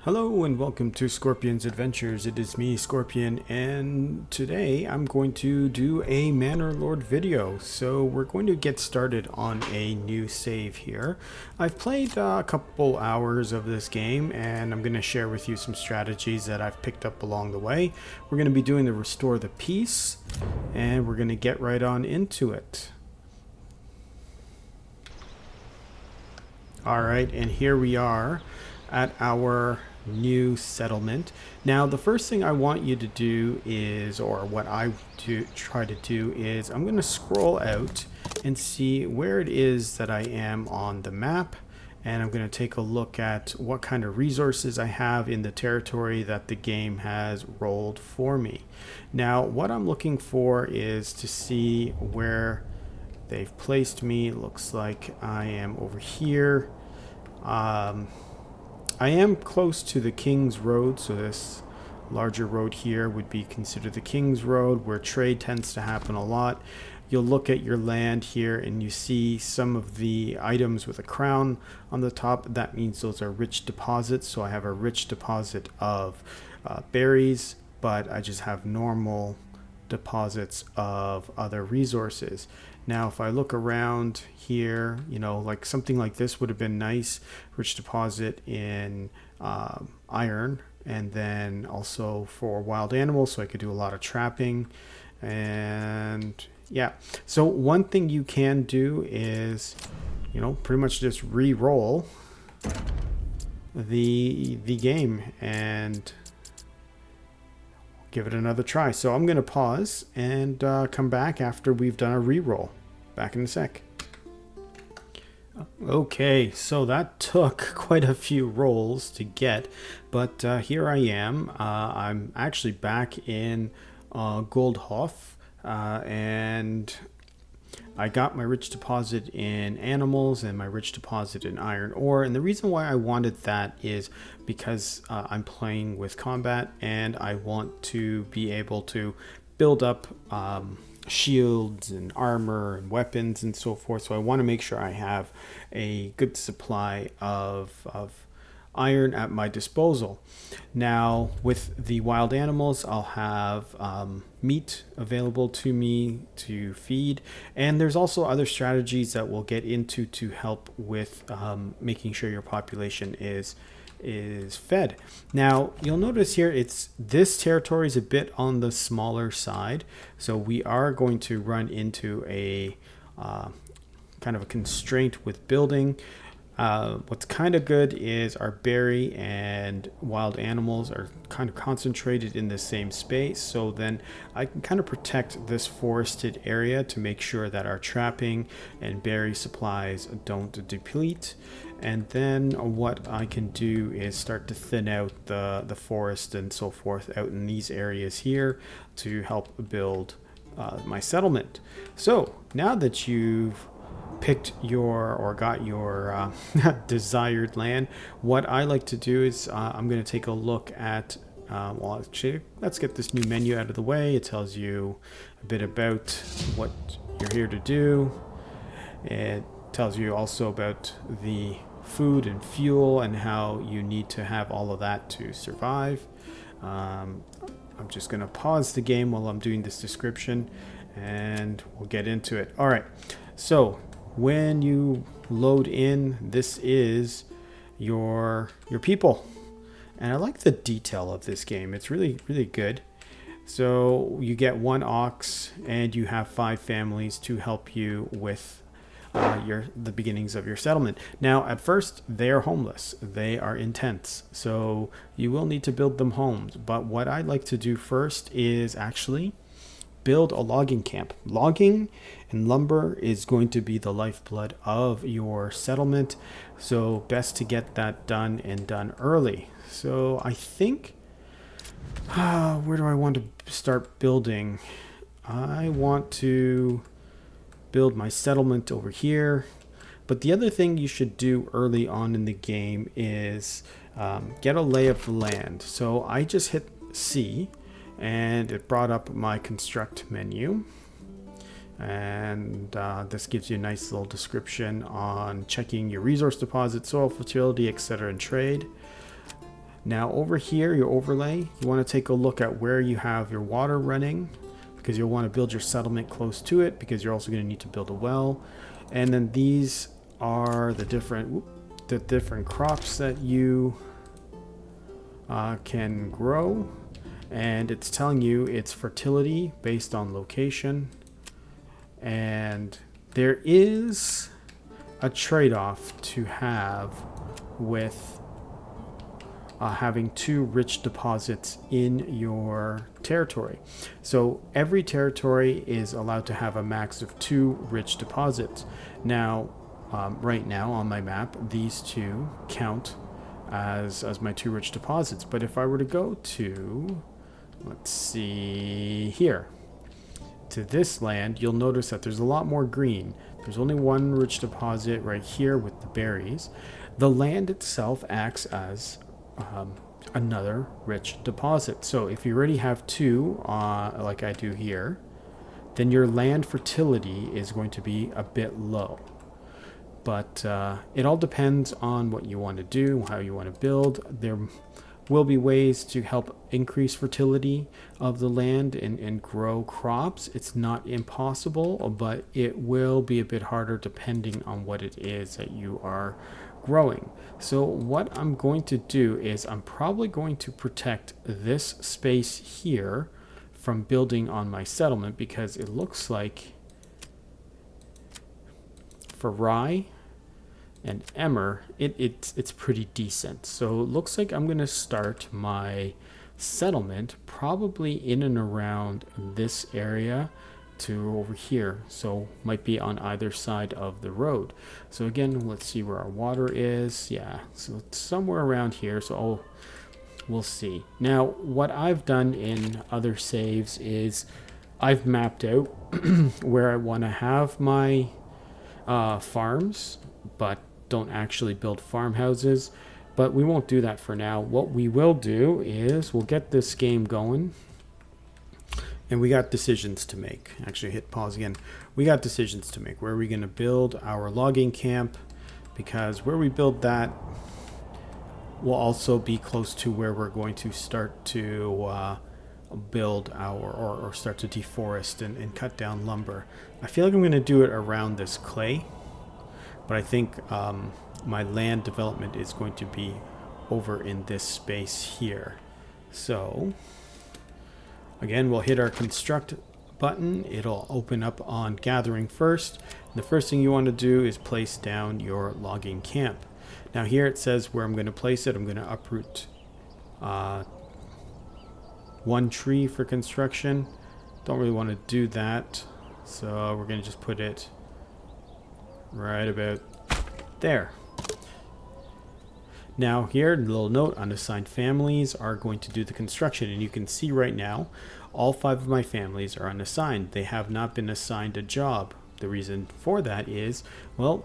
Hello and welcome to Scorpion's Adventures. It is me, Scorpion, and today I'm going to do a Manor Lord video. So we're going to get started on a new save here. I've played a couple hours of this game and I'm going to share with you some strategies that I've picked up along the way. We're going to be doing the Restore the Peace and we're going to get right on into it. Alright, and here we are at our new settlement. Now the first thing I want you to do is, or what I try to do is, I'm going to scroll out and see where it is that I am on the map, and I'm going to take a look at what kind of resources I have in the territory that the game has rolled for me. Now what I'm looking for is to see where they've placed me. It looks like I am over here. I am close to the King's Road, so this larger road here would be considered the King's Road, where trade tends to happen a lot. You'll look at your land here and you see some of the items with a crown on the top. That means those are rich deposits. So I have a rich deposit of berries, but I just have normal deposits of other resources. Now if I look around here, you know, like something like this would have been nice, rich deposit in iron, and then also for wild animals, so I could do a lot of trapping. And yeah, so one thing you can do is, you know, pretty much just re-roll the game and give it another try. So I'm going to pause and come back after we've done a re-roll. Back in a sec. Okay, so that took quite a few rolls to get, but here I am. I'm actually back in Goldhof, and I got my rich deposit in animals and my rich deposit in iron ore. And the reason why I wanted that is because I'm playing with combat and I want to be able to build up shields and armor and weapons and so forth. So I want to make sure I have a good supply of iron at my disposal. Now with the wild animals, I'll have meat available to me to feed, and there's also other strategies that we'll get into to help with making sure your population is fed. Now you'll notice here this territory is a bit on the smaller side, so we are going to run into a kind of a constraint with building. What's kind of good is our berry and wild animals are kind of concentrated in the same space, so then I can kind of protect this forested area to make sure that our trapping and berry supplies don't deplete. And then what I can do is start to thin out the forest and so forth out in these areas here to help build my settlement. So now that you've picked your or got your desired land, what I like to do is I'm going to take a look at well, actually, let's get this new menu out of the way. It tells you a bit about what you're here to do. It tells you also about the food and fuel and how you need to have all of that to survive. I'm just going to pause the game while I'm doing this description and we'll get into it. All right, so when you load in, this is your people, and I like the detail of this game. It's really good. So you get one ox and you have 5 families to help you with the beginnings of your settlement. Now at first they are homeless, they are in tents, so you will need to build them homes. But what I like to do first is actually build a logging camp. Logging and lumber is going to be the lifeblood of your settlement, so best to get that done and done early. So I think where do I want to start building? I want to build my settlement over here, but the other thing you should do early on in the game is get a lay of the land. So I just hit C and it brought up my construct menu, and this gives you a nice little description on checking your resource deposit, soil fertility, etc., and trade. Now over here, your overlay, you want to take a look at where you have your water running, because you'll want to build your settlement close to it, because you're also going to need to build a well. And then these are the different crops that you can grow. And it's telling you its fertility based on location. And there is a trade-off to have with having 2 rich deposits in your territory. So every territory is allowed to have a max of 2 rich deposits. Now, right now on my map, these 2 count as my 2 rich deposits. But if I were to go to, let's see here, to this land, you'll notice that there's a lot more green. There's only 1 rich deposit right here with the berries. The land itself acts as another rich deposit. So if you already have 2, like I do here, then your land fertility is going to be a bit low. But it all depends on what you want to do, how you want to build. There will be ways to help increase fertility of the land and grow crops. It's not impossible, but it will be a bit harder depending on what it is that you are growing. So what I'm going to do is I'm probably going to protect this space here from building on my settlement, because it looks like for rye and emmer it's pretty decent. So it looks like I'm going to start my settlement probably in and around this area to over here, so might be on either side of the road. So again, let's see where our water is. Yeah, so it's somewhere around here, so we'll see. Now what I've done in other saves is I've mapped out where I want to have my farms, but don't actually build farmhouses. But we won't do that for now. What we will do is we'll get this game going. And we got decisions to make. Actually, hit pause again. We got decisions to make. Where are we going to build our logging camp? Because where we build that will also be close to where we're going to start to build our, or start to deforest and cut down lumber. I feel like I'm going to do it around this clay. But I think my land development is going to be over in this space here. So again, we'll hit our construct button. It'll open up on gathering first. The first thing you want to do is place down your logging camp. Now here it says where I'm going to place it. I'm going to uproot 1 tree for construction. Don't really want to do that. So we're going to just put it right about there. Now here, a little note, unassigned families are going to do the construction, and you can see right now all 5 of my families are unassigned. They have not been assigned a job. The reason for that is, well,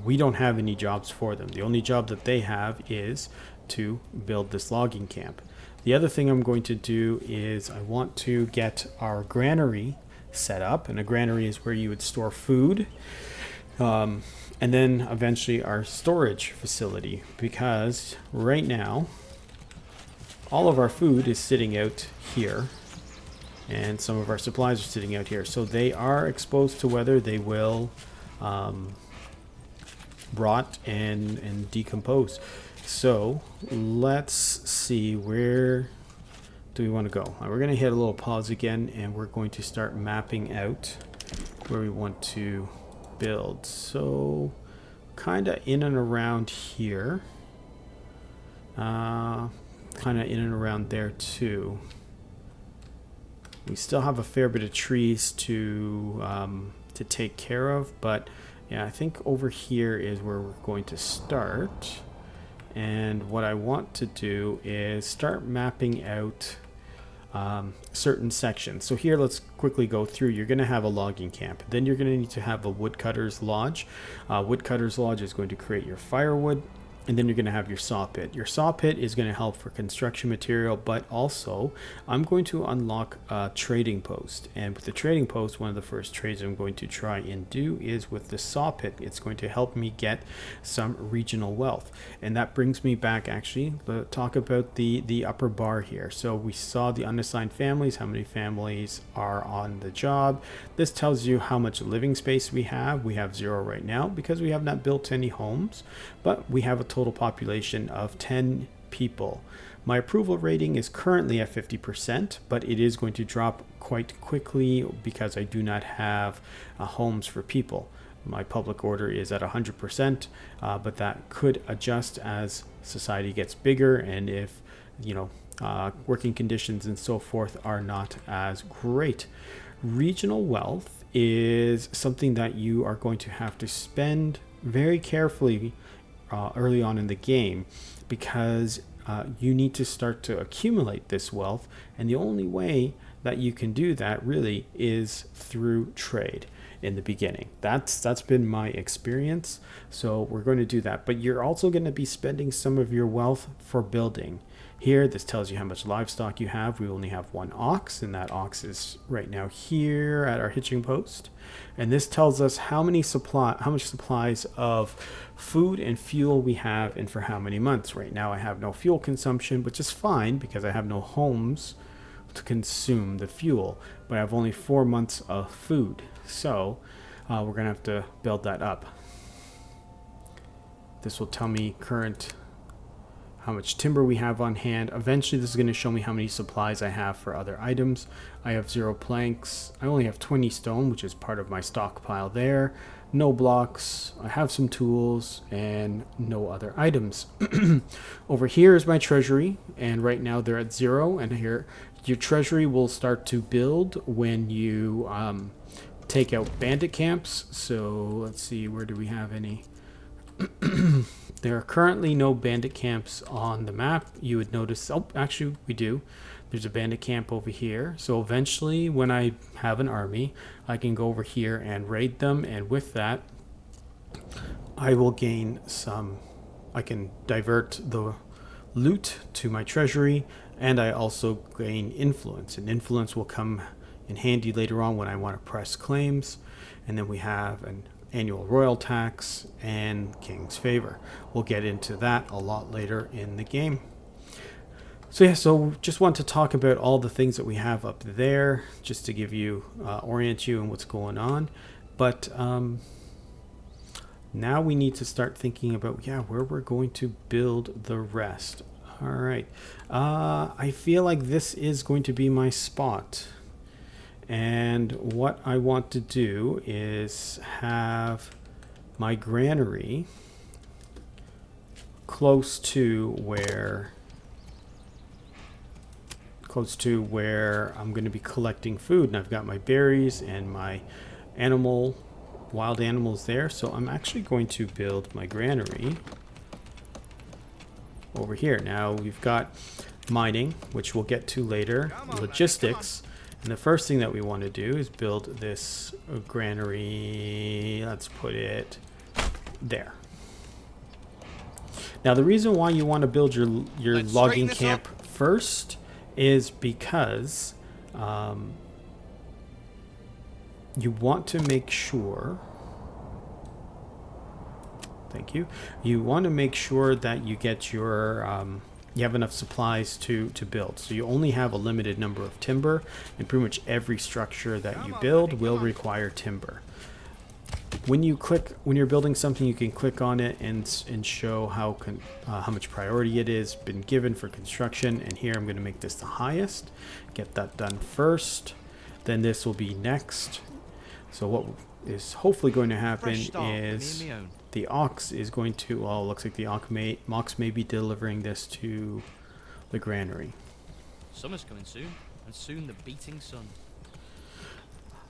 we don't have any jobs for them. The only job that they have is to build this logging camp. The other thing I'm going to do is I want to get our granary set up, and a granary is where you would store food. And then eventually our storage facility, because right now all of our food is sitting out here and some of our supplies are sitting out here. So they are exposed to weather. They will rot and decompose. So let's see, where do we want to go? We're going to hit a little pause again, and we're going to start mapping out where we want to build. So kind of in and around here, kind of in and around there too. We still have a fair bit of trees to take care of, but yeah, I think over here is where we're going to start. And what I want to do is start mapping out certain sections. So here, let's quickly go through. You're going to have a logging camp. Then you're going to need to have a woodcutter's lodge. Woodcutter's lodge is going to create your firewood. And then you're going to have your saw pit. Your saw pit is going to help for construction material, but also I'm going to unlock a trading post. And with the trading post, one of the first trades I'm going to try and do is with the saw pit. It's going to help me get some regional wealth. And that brings me back actually to talk about the upper bar here. So we saw the unassigned families, how many families are on the job. This tells you how much living space we have. We have 0 right now because we have not built any homes, but we have a total population of 10 people. My approval rating is currently at 50%, but it is going to drop quite quickly because I do not have homes for people. My public order is at 100%, but that could adjust as society gets bigger and if, working conditions and so forth are not as great. Regional wealth is something that you are going to have to spend very carefully early on in the game because you need to start to accumulate this wealth, and the only way that you can do that really is through trade in the beginning. That's been my experience, so we're going to do that. But you're also going to be spending some of your wealth for building. Here, this tells you how much livestock you have. We only have 1 ox, and that ox is right now here at our hitching post. And this tells us how much supplies of food and fuel we have and for how many months. Right now, I have no fuel consumption, which is fine because I have no homes to consume the fuel, but I have only 4 months of food. So we're going to have to build that up. This will tell me how much timber we have on hand. Eventually this is going to show me how many supplies I have for other items. I have 0 planks. I only have 20 stone, which is part of my stockpile there. No blocks. I have some tools and no other items. Over here is my treasury, and right now they're at 0. And here your treasury will start to build when you take out bandit camps. So let's see, where do we have any? There are currently no bandit camps on the map. You would notice, actually we do. There's a bandit camp over here. So eventually when I have an army, I can go over here and raid them. And with that, I will gain I can divert the loot to my treasury, and I also gain influence. And influence will come in handy later on when I want to press claims. And then we have an annual royal tax and king's favor. We'll get into that a lot later in the game. So just want to talk about all the things that we have up there, just to give you orient you on what's going on. But now we need to start thinking about where we're going to build the rest. All right, I feel like this is going to be my spot. And what I want to do is have my granary close to where I'm going to be collecting food. And I've got my berries and my wild animals there. So I'm actually going to build my granary over here. Now we've got mining, which we'll get to later, logistics. And the first thing that we want to do is build this granary. Let's put it there. Now, the reason why you want to build your logging camp first is because you want to make sure. Thank you. You want to make sure that you get you have enough supplies to build. So you only have a limited number of timber, and pretty much every structure that you build will require timber. When you're building something, you can click on it and show how much priority it is been given for construction. And here I'm going to make this the highest. Get that done first. Then this will be next. So what is hopefully going to happen is the ox is going to, looks like the ox may be delivering this to the granary. Summer's coming soon, and soon the beating sun.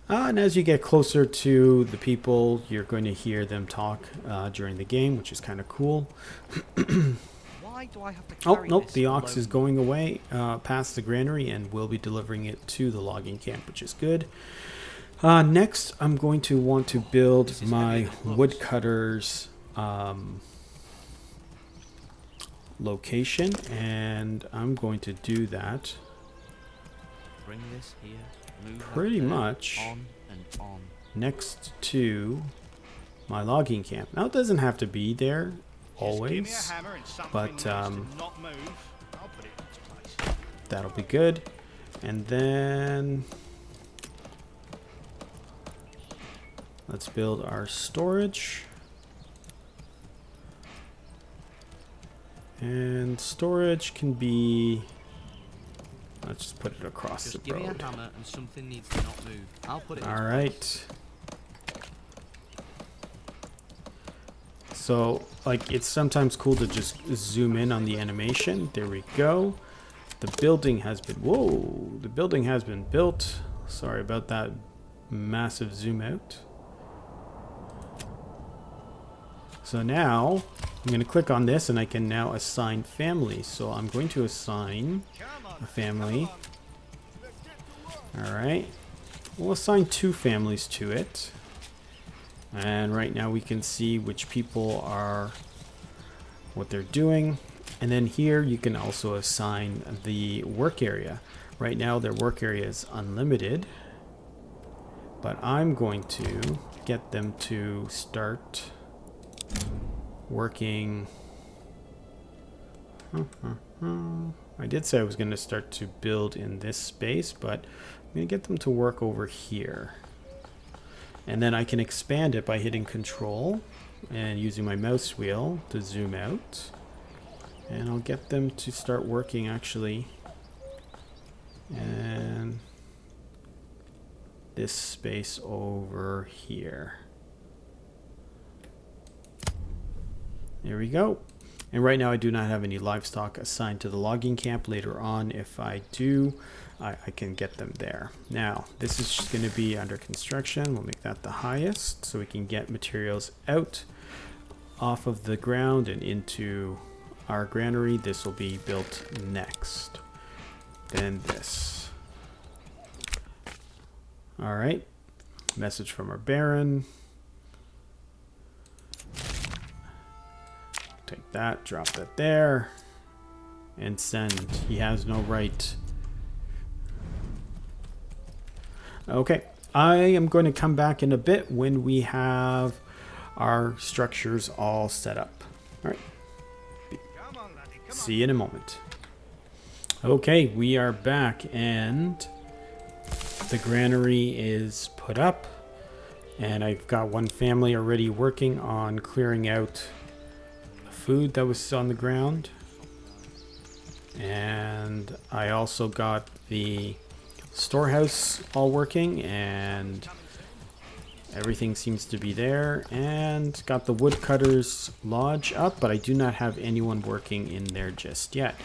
And as you get closer to the people, you're going to hear them talk during the game, which is kind of cool. Why do I have to carry nope, this the ox alone? is going away past the granary and will be delivering it to the logging camp, which is good. Next, I'm going to want to build my woodcutters location, and I'm going to do that Bring this here. Move that pretty there, much on and on. next to my logging camp. Now, it doesn't have to be there Just give me a always, hammer and something but needs to not move. I'll put it in its place. that'll be good. And then let's build our storage. And storage can be, let's just put it across Just the give me a road. hammer and something needs to not move. I'll put it in All its right. So, like, it's sometimes cool to just zoom in on the animation. There we go. The building has been, whoa, the building has been built. Sorry about that massive zoom out. So now I'm going to click on this and I can now assign families. So I'm going to assign a family. All right. We'll assign 2 families to it. And right now we can see which people are, what they're doing. And then here you can also assign the work area. Right now their work area is unlimited. But I'm going to get them to start working. I did say I was going to start to build in this space, but I'm going to get them to work over here. And then I can expand it by hitting Control and using my mouse wheel to zoom out. And I'll get them to start working actually. And this space over here. There we go. And right now I do not have any livestock assigned to the logging camp. Later on, if I do, I can get them there. Now, this is just going to be under construction. We'll make that the highest so we can get materials out off of the ground and into our granary. This will be built next. Then this. All right. Message from our Baron. Take that, drop that there, and send. He has no right. Okay, I am going to come back in a bit when we have our structures all set up. All right. Come on, laddie, come See you in a moment. Okay, we are back, and the granary is put up, and I've got one family already working on clearing out food that was on the ground, and I also got the storehouse all working, and everything seems to be there, and got the woodcutters lodge up, but I do not have anyone working in there just yet.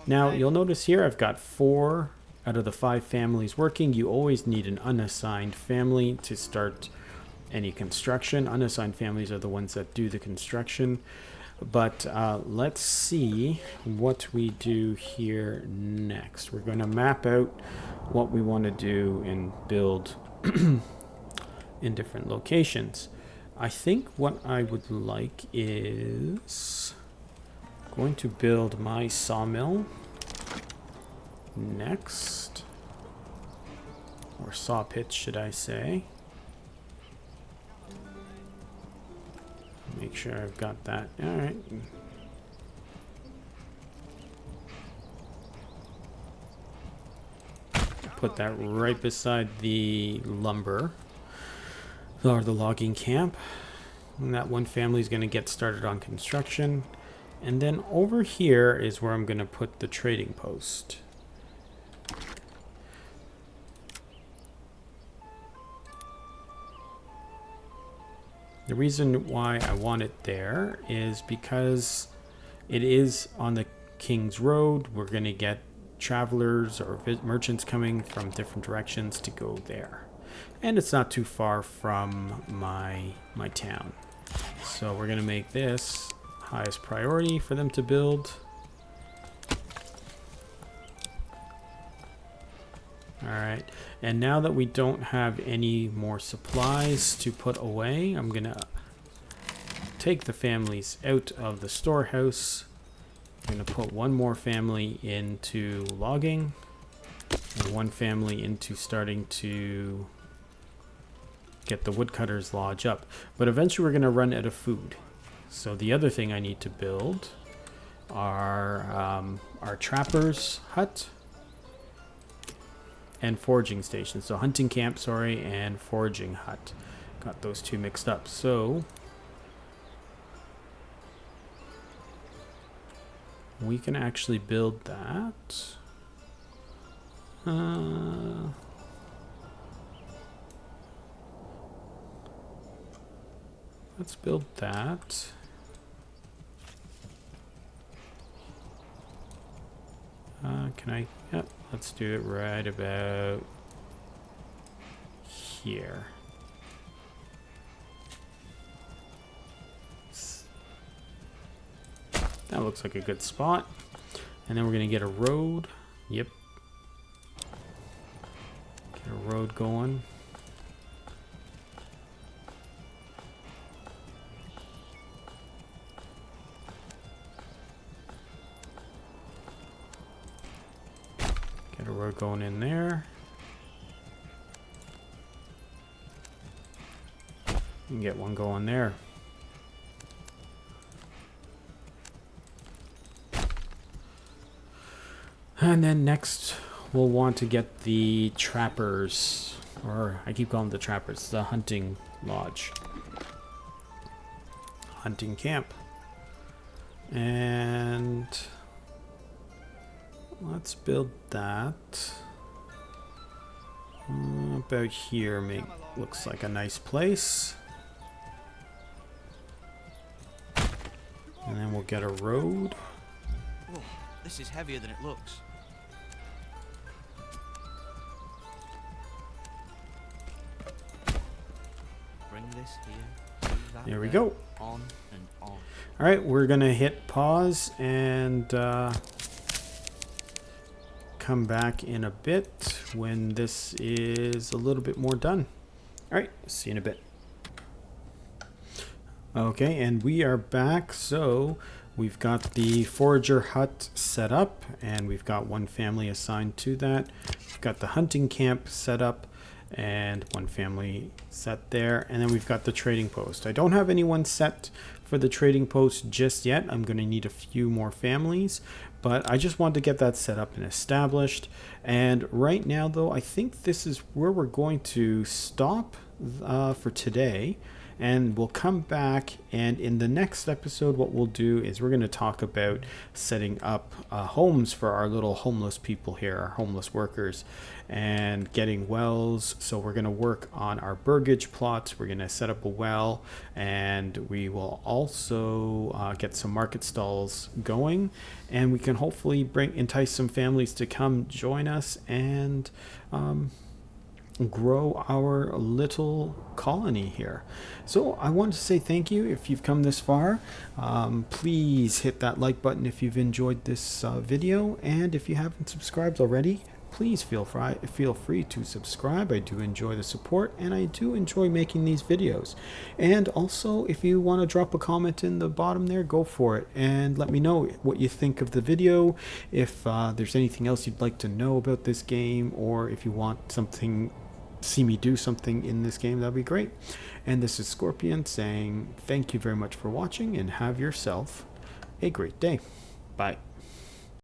Now you'll notice here I've got 4 out of the 5 families working. You always need an unassigned family to start any construction. Unassigned families are the ones that do the construction. But let's see what we do here next. We're going to map out what we want to do and build in different locations. I think what I would like is going to build my sawmill next. Or saw pit, should I say. Make sure I've got that. All right. Put that right beside the lumber or the logging camp. And that one family is going to get started on construction. And then over here is where I'm going to put the trading post. The reason why I want it there is because it is on the King's Road. We're going to get travelers or merchants coming from different directions to go there. And it's not too far from my town. So we're going to make this highest priority for them to build. All right, and now that we don't have any more supplies to put away, I'm gonna take the families out of the storehouse I'm going to put one more family into logging and one family into starting to get the woodcutter's lodge up. But eventually we're going to run out of food. So the other thing I need to build are our trapper's hut and foraging station. So hunting camp, sorry, and foraging hut. Got those two mixed up. So we can actually build that. Let's build that. Can I? Yep, let's do it right about here. That looks like a good spot. And then we're going to get a road. Yep. Get a road going. Get a road going in there. You can get one going there. And then next, we'll want to get the trappers, or I keep calling them the trappers, the hunting lodge. Hunting camp. And let's build that. About here looks like a nice place. And then we'll get a road. Whoa, this is heavier than it looks. Bring this here. Do that There we there, go. On and on. All right, we're gonna hit pause and come back in a bit when this is a little bit more done. All right, see you in a bit. Okay, and we are back. So we've got the forager hut set up, and we've got one family assigned to that. We've got the hunting camp set up, and one family set there, and then we've got the trading post. I don't have anyone set for the trading post just yet. I'm going to need a few more families, but I just wanted to get that set up and established. And right now, though, I think this is where we're going to stop for today. And we'll come back, and in the next episode what we'll do is we're going to talk about setting up homes for our little homeless people here, our homeless workers, and getting wells. So we're going to work on our burgage plots. We're going to set up a well, and we will also get some market stalls going, and we can hopefully entice some families to come join us and grow our little colony here. So I want to say thank you if you've come this far. Please hit that like button if you've enjoyed this video, and if you haven't subscribed already, please feel free to subscribe. I do enjoy the support, and I do enjoy making these videos. And also, if you want to drop a comment in the bottom there, go for it and let me know what you think of the video, if there's anything else you'd like to know about this game, or if you want see me do something in this game, that'd be great. And this is Scorpion saying thank you very much for watching, and have yourself a great day. Bye.